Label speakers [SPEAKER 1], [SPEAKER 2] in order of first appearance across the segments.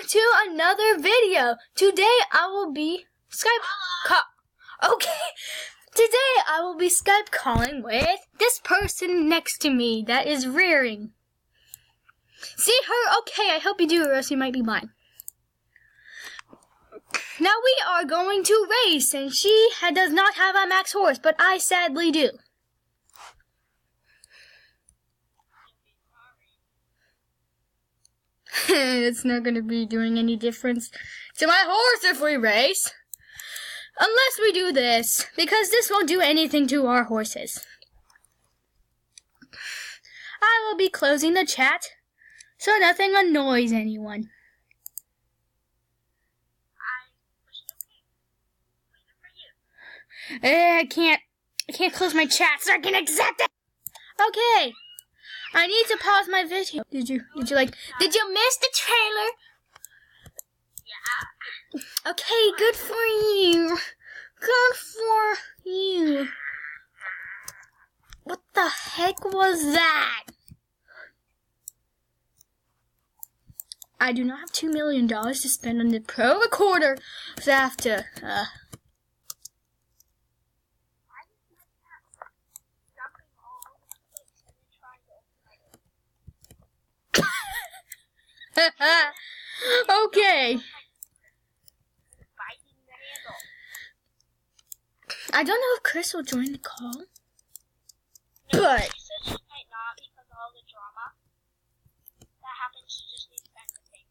[SPEAKER 1] to another video. Today I will be Today I will be Skype calling with this person next to me that is rearing. See her? Okay, I hope you do, or else you might be blind. Now we are going to race, and she does not have a max horse, but I sadly do. It's not going to be doing any difference to my horse if we race. Unless we do this, because this won't do anything to our horses. I will be closing the chat so nothing annoys anyone. I can't close my chat so I can accept it. Okay. I need to pause my video. Did you miss the trailer? Yeah. Okay, good for you. Good for you. What the heck was that? I do not have $2 million to spend on the Pro Recorder, so I have to, Okay. I don't know if Chris will join the call, but
[SPEAKER 2] She said she might not because of all the drama that happens. She just needs time to think.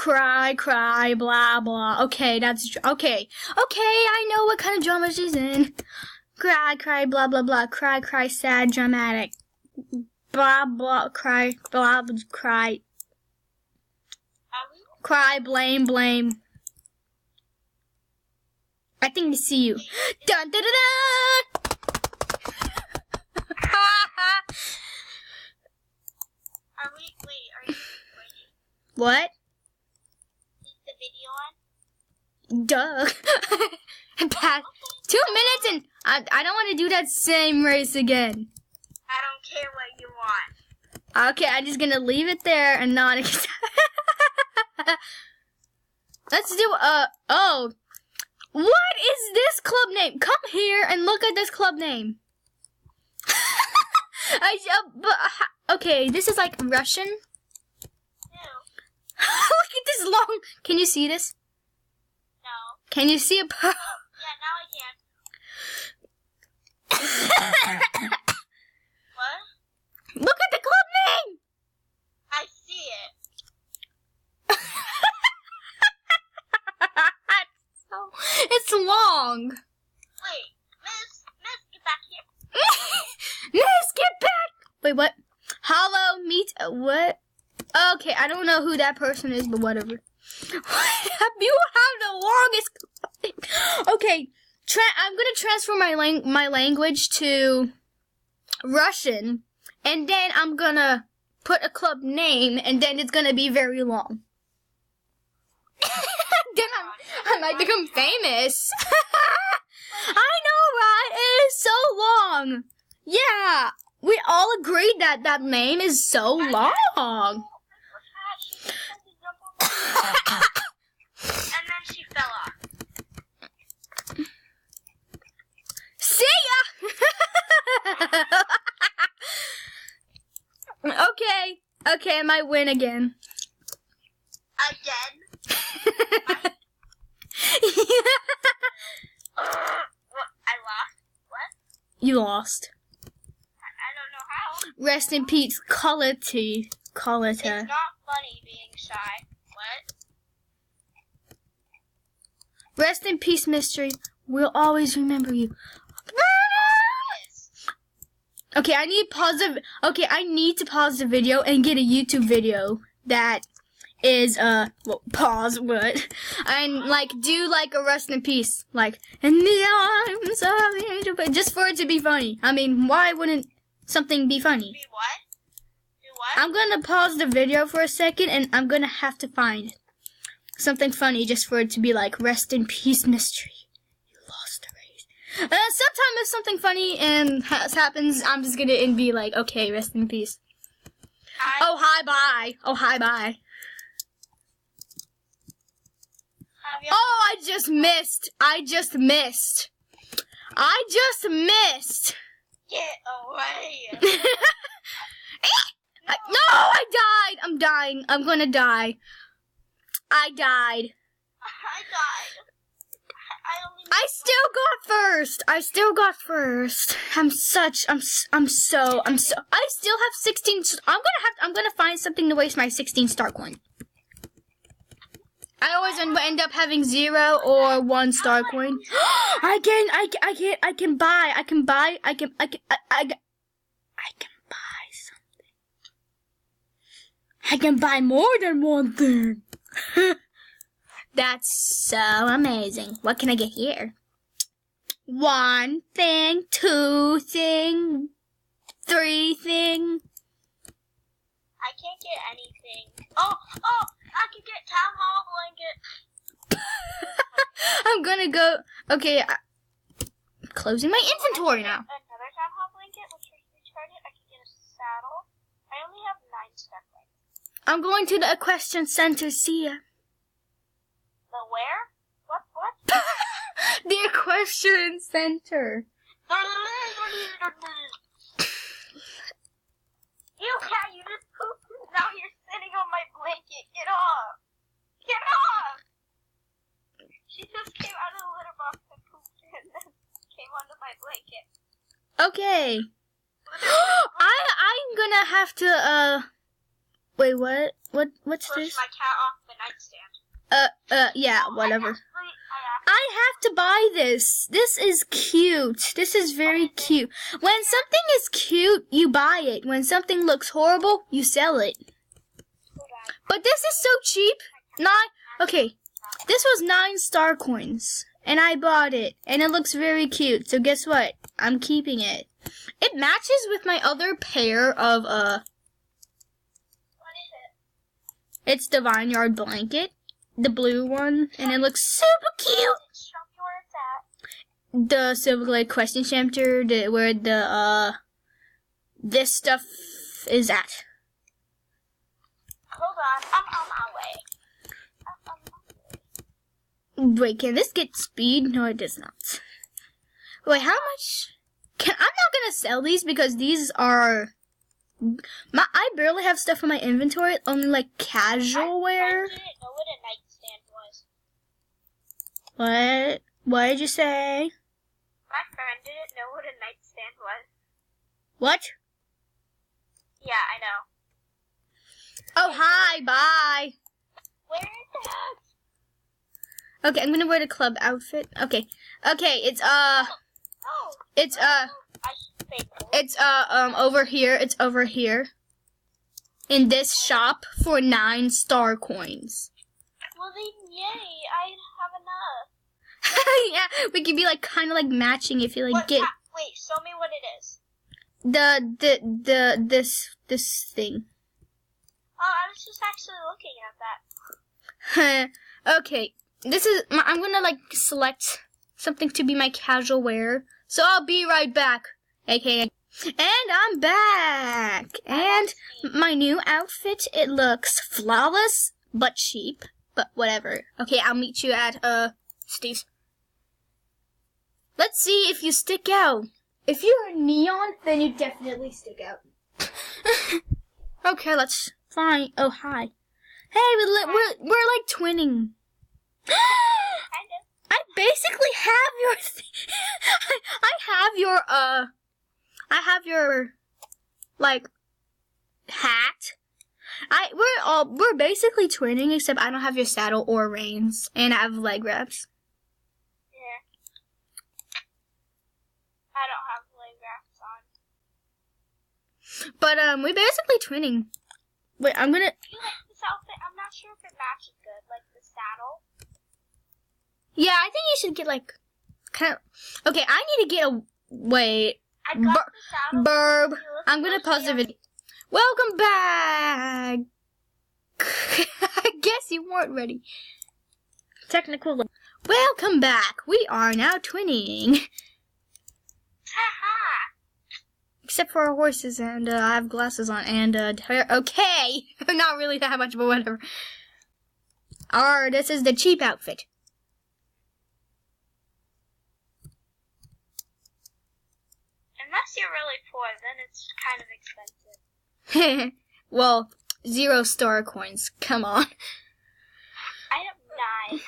[SPEAKER 1] cry, blah blah. Okay, okay. I know what kind of drama she's in. Cry, blah blah blah. Cry, sad, dramatic. Blah blah, cry, blah blah, cry. Cry, blame. I think I see you. Dun dun dun dun.
[SPEAKER 2] Are you waiting?
[SPEAKER 1] What?
[SPEAKER 2] Is the video on?
[SPEAKER 1] Duh. Past 2 minutes and I don't want to do that same race again.
[SPEAKER 2] I don't care what you want.
[SPEAKER 1] Okay, I'm just gonna leave it there and not. Let's do oh. What is this club name? Come here and look at this club name. Okay, this is like Russian.
[SPEAKER 2] Ew.
[SPEAKER 1] Look at this long. Can you see this?
[SPEAKER 2] No.
[SPEAKER 1] Can you see a pearl?
[SPEAKER 2] Yeah, now I can. What?
[SPEAKER 1] Look at the club name.
[SPEAKER 2] I see it.
[SPEAKER 1] It's long.
[SPEAKER 2] Wait, Miss, get back here.
[SPEAKER 1] Miss, get back. Wait, what? Hollow meet what? Okay, I don't know who that person is, but whatever. You have the longest. Okay, I'm gonna transfer my language to Russian, and then I'm gonna put a club name, and then it's gonna be very long. Then I might become famous. I know, right? It is so long. Yeah, we all agreed that that name is so long.
[SPEAKER 2] And then she fell off.
[SPEAKER 1] See ya. Okay, I might win again.
[SPEAKER 2] Again? I lost? What?
[SPEAKER 1] You lost.
[SPEAKER 2] I don't know how.
[SPEAKER 1] Rest in peace, quality.
[SPEAKER 2] It's not funny being shy. What?
[SPEAKER 1] Rest in peace, Mystery. We'll always remember you. Okay, I need to pause the video and get a YouTube video that is pause what and do a rest in peace, in the arms of the angel, just for it to be funny. I mean, why wouldn't something be funny?
[SPEAKER 2] Be what? Do what?
[SPEAKER 1] I'm gonna pause the video for a second, and I'm gonna have to find something funny just for it to be rest in peace, Mystery. You lost the race. Sometimes if something funny happens, I'm just gonna be okay, rest in peace. Oh, hi, bye.
[SPEAKER 2] Have you
[SPEAKER 1] Oh, I just missed. I just missed.
[SPEAKER 2] get away?
[SPEAKER 1] No, I died. I'm dying. I'm gonna die. I died.
[SPEAKER 2] I died.
[SPEAKER 1] I still got first. I still have 16. I'm gonna find something to waste my 16 star coin. I always end up having 0 or 1 star coin. I can buy something. I can buy more than one thing. That's so amazing. What can I get here? 1 thing, 2 thing, 3 thing.
[SPEAKER 2] I can't get anything. Oh, I can get town hall blanket.
[SPEAKER 1] I'm gonna go. Okay, closing my inventory now.
[SPEAKER 2] Another town hall blanket, which recharge it. I can get a saddle. I only have 9 stuff right now.
[SPEAKER 1] I'm going to the equestrian center. See ya.
[SPEAKER 2] The where? What?
[SPEAKER 1] The equestrian center.
[SPEAKER 2] You cat, you just pooped. Now you're sitting on my blanket. Get off. Get off. She just came out of the litter box and pooped and then came onto my blanket.
[SPEAKER 1] Okay. I'm gonna have to wait, what's
[SPEAKER 2] Push
[SPEAKER 1] this?
[SPEAKER 2] my cat off the nightstand.
[SPEAKER 1] Yeah, whatever. I have to buy this. This is cute. This is very cute. When something is cute, you buy it. When something looks horrible, you sell it. But this is so cheap. Okay. This was 9 star coins. And I bought it. And it looks very cute. So guess what? I'm keeping it. It matches with my other pair of,
[SPEAKER 2] What is it?
[SPEAKER 1] it's the Vineyard blanket. The blue one. And it looks super cute.
[SPEAKER 2] Show me where it's at.
[SPEAKER 1] The Silverglade Question Center, where the, this stuff is at.
[SPEAKER 2] Hold on. I'm on my way.
[SPEAKER 1] Wait, can this get speed? No, it does not. Wait, how much? I'm not gonna sell these because these are... I barely have stuff in my inventory, only like casual wear.
[SPEAKER 2] I didn't know what a nightstand was.
[SPEAKER 1] What? What did you say?
[SPEAKER 2] My friend didn't know what a nightstand was.
[SPEAKER 1] What?
[SPEAKER 2] Yeah, I know.
[SPEAKER 1] Oh, hi, bye.
[SPEAKER 2] Where is that?
[SPEAKER 1] Okay, I'm gonna wear the club outfit. Okay, it's
[SPEAKER 2] Oh.
[SPEAKER 1] it's
[SPEAKER 2] I should say no.
[SPEAKER 1] it's over here. It's over here. In this shop for 9 star coins.
[SPEAKER 2] Well then, yay! I have enough.
[SPEAKER 1] Yeah, we could be like kind of like matching if you like
[SPEAKER 2] What?
[SPEAKER 1] get
[SPEAKER 2] Wait, show me what it is.
[SPEAKER 1] this thing.
[SPEAKER 2] Oh, I was just actually looking at that.
[SPEAKER 1] Okay, this is I'm gonna like select something to be my casual wear. So I'll be right back. Okay, and I'm back. And my new outfit, it looks flawless but cheap. But whatever. Okay, I'll meet you at Steve's. Let's see if you stick out. If you're neon, then you definitely stick out. Okay, let's find. Oh, hi. Hey, we're like twinning.
[SPEAKER 2] Kind of.
[SPEAKER 1] I basically have your. I have your like hat. We're basically twinning, except I don't have your saddle or reins, and I have leg wraps.
[SPEAKER 2] Yeah. I don't have leg wraps on.
[SPEAKER 1] But we're basically twinning. Wait, I'm gonna.
[SPEAKER 2] I feel like this outfit, I'm not sure if it matches good. Like the saddle.
[SPEAKER 1] Yeah, I think you should get like kind of. Okay, I need to get a wait.
[SPEAKER 2] I got the saddle.
[SPEAKER 1] Burb.
[SPEAKER 2] It looks
[SPEAKER 1] I'm gonna
[SPEAKER 2] so
[SPEAKER 1] pause the
[SPEAKER 2] fancy.
[SPEAKER 1] video. Welcome back. I guess you weren't ready. Technical. Welcome back. We are now twinning.
[SPEAKER 2] Haha.
[SPEAKER 1] Except for our horses, and I have glasses on, and hair. Okay, not really that much, but whatever. This is the cheap outfit.
[SPEAKER 2] Unless you're really poor, then it's kind of expensive.
[SPEAKER 1] Well, 0 star coins. Come on.
[SPEAKER 2] I have 9.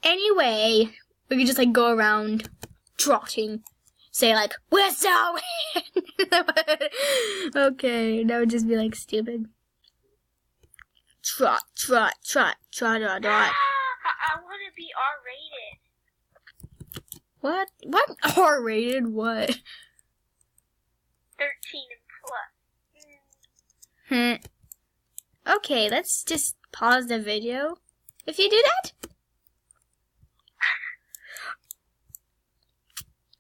[SPEAKER 1] Anyway, we could just like go around trotting, say like, we're sorry. Okay, that would just be like stupid. Trot, trot, trot, trot, trot, trot.
[SPEAKER 2] I want to be R-rated.
[SPEAKER 1] What? What? R-rated? What?
[SPEAKER 2] 13 and plus.
[SPEAKER 1] Okay, let's just pause the video. If you do that.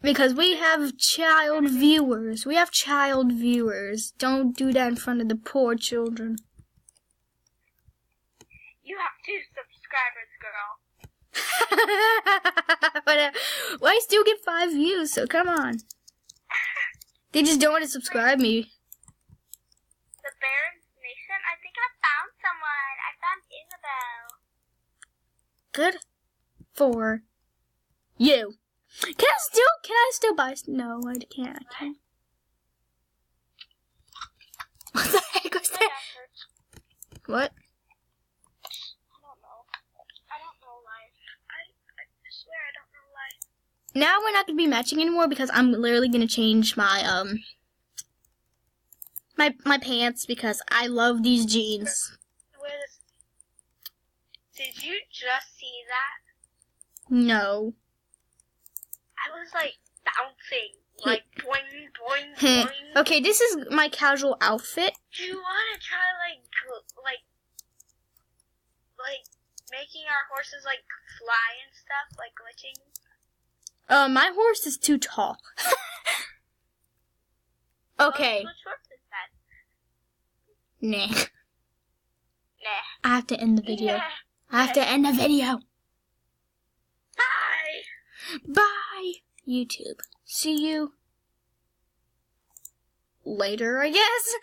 [SPEAKER 1] Because we have child viewers. We have child viewers. Don't do that in front of the poor children.
[SPEAKER 2] You have 2 subscribers, girl.
[SPEAKER 1] But well, I still get 5 views, so come on. They just don't want to subscribe me.
[SPEAKER 2] The Baron's Nation? I think I found someone. I found Isabel.
[SPEAKER 1] Good for you. Can I still buy? No, I can't. I can't. What the heck was that? What?
[SPEAKER 2] I don't know life. I swear I don't know life.
[SPEAKER 1] Now we're not gonna be matching anymore because I'm literally gonna change my my pants because I love these jeans.
[SPEAKER 2] Did you just see that?
[SPEAKER 1] No.
[SPEAKER 2] I was like bouncing, like boing, boing, boing.
[SPEAKER 1] Okay, this is my casual outfit.
[SPEAKER 2] Do you want to try like making our horses like fly and stuff, like glitching?
[SPEAKER 1] My horse is too tall. Okay.
[SPEAKER 2] Which horse is that?
[SPEAKER 1] Nah.
[SPEAKER 2] Nah.
[SPEAKER 1] I have to end the video.
[SPEAKER 2] Yeah.
[SPEAKER 1] I have to end the video.
[SPEAKER 2] Bye.
[SPEAKER 1] Bye, YouTube. See you later, I guess.